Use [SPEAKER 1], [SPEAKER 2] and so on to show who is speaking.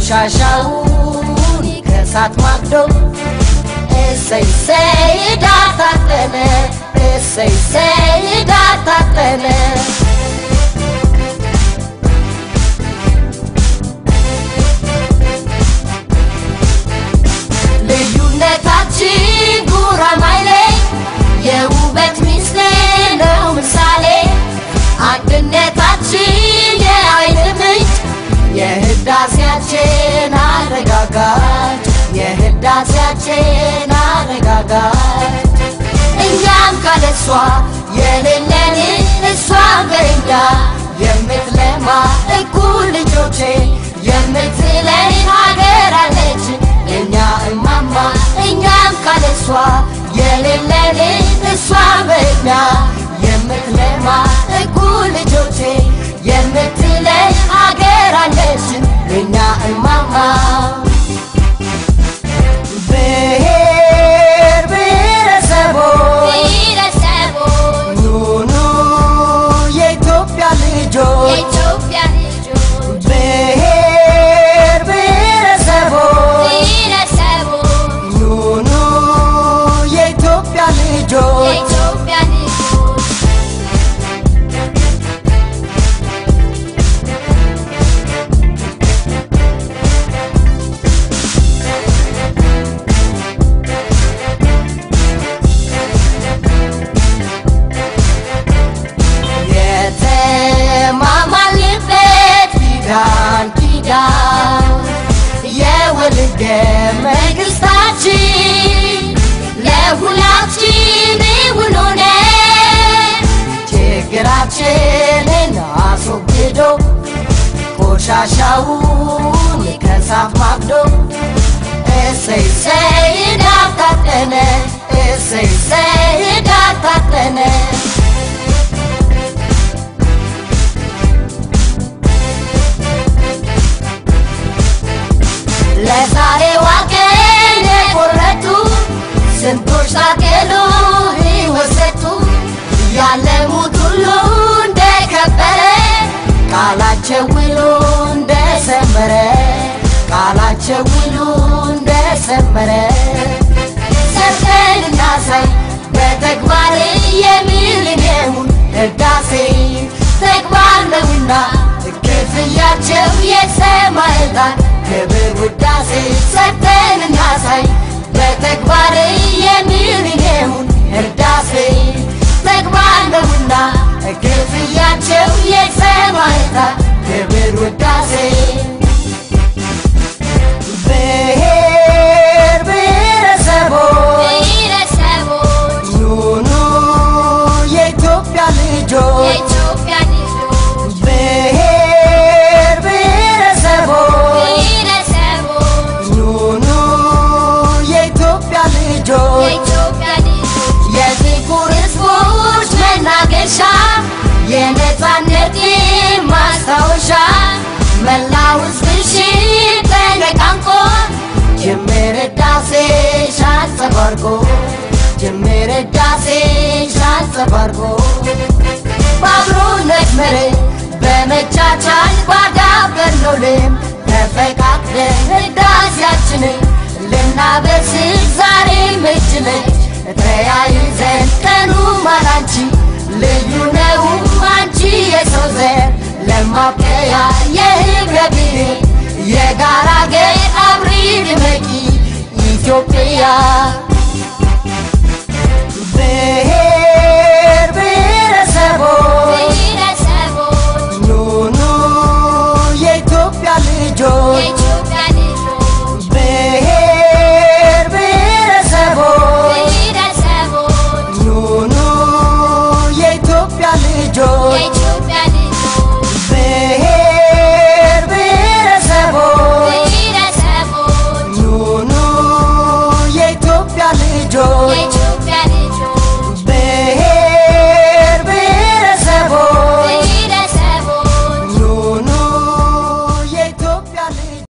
[SPEAKER 1] ቆሻሻውን ከሳት ማግዶ እሰይ ሰይ ዳታተነ እሰይ ሰይ ዳታተነ ልዩነታችን ጉራማይሌ የውበት ሚስጥር ነው ምሳሌ አንድነታችን የኃይል ምንጭ የህዳሴያችን አረጋጋች የህዳሴያችን አረጋጋች እኛም ካለሷ የሌለን እሷ በእኛ የምትለማ እኩል ልጆቼ የምትለይ ሀገር አለች እኛ እማማ እኛም ካለሷ የሌለን እሷ በእኛ የምትለማ እኩል ልጆቼ የምትለይ ሀገር አለች እኛ እማማ ብሔር ብሔረሰቦች ኑኑ የኢትዮጵያ ልጆች ብሔር ብሔረሰቦች ኑኑ የኢትዮጵያ ልጆች የወልደ መንግስታችን ለሁላችን ውሎነ ችግራችንን አስወግዶ ቆሻሻውን ከሳት ማግዶ እሰይ ሰይ ዳታተነ እሰይ ሰይ ዳታተነ ለዛሬው ቀን የቆረጡ ስንቶች ታገሉ ይወሰቱ ያለሙት ሁሉ እንደከበረ ቃላቸው ውሎ እንደሰመረ ቃላቸው ውሎ እንደሰመረ ሰርተን እናሳይ በተግባር የሚሊኒየሙን ህዳሴ ተግባር ነውና ክፍያቸው የሰማዕታት ክብር ውዳሴ ሰርተን እናሳይ በተግባር የሚሊኒየሙን ህዳሴ ተግባር ነውና ክፍያቸው የሰማዕታት ክብር ውዳሴ ብሔር ብሔረሰቦች ኑኑ የኢትዮጵያ ልጆች ብሔር ብሔረሰቦች ኑኑ የኢትዮጵያ ልጆች የጥቁር ሕዝቦች መናገሻ የነፃነት ማስታወሻ መላው ሕዝብሽን ተነቃንቆ ጅምር ህዳሴሽ አንጸባርቆ ጅምር ህዳሴሽ አንጸባርቆ በአብሮነት መርህ በመቻቻል ባዳበርነው ልም ተፈቃቅደን ህዳሴያችንን ልናበስር ዛሬም እጅ ለእጅ ተያይዘን ቀኑ ማላንቺ ልዩ ነው አንቺ የሰው ዘር ለማብቀያ የህብረ ብሔር የጋራ አገር አብሪ ድመቂ ኢትዮጵያ ብሔር ብሔረሰቦች ኑኑ የኢትዮጵያ ልጆች ብሔር ብሔረሰቦች ኑኑ የኢትዮጵያ ልጆች ብሔር ብሔረሰቦች ኑኑ የኢትዮጵያ ልጆች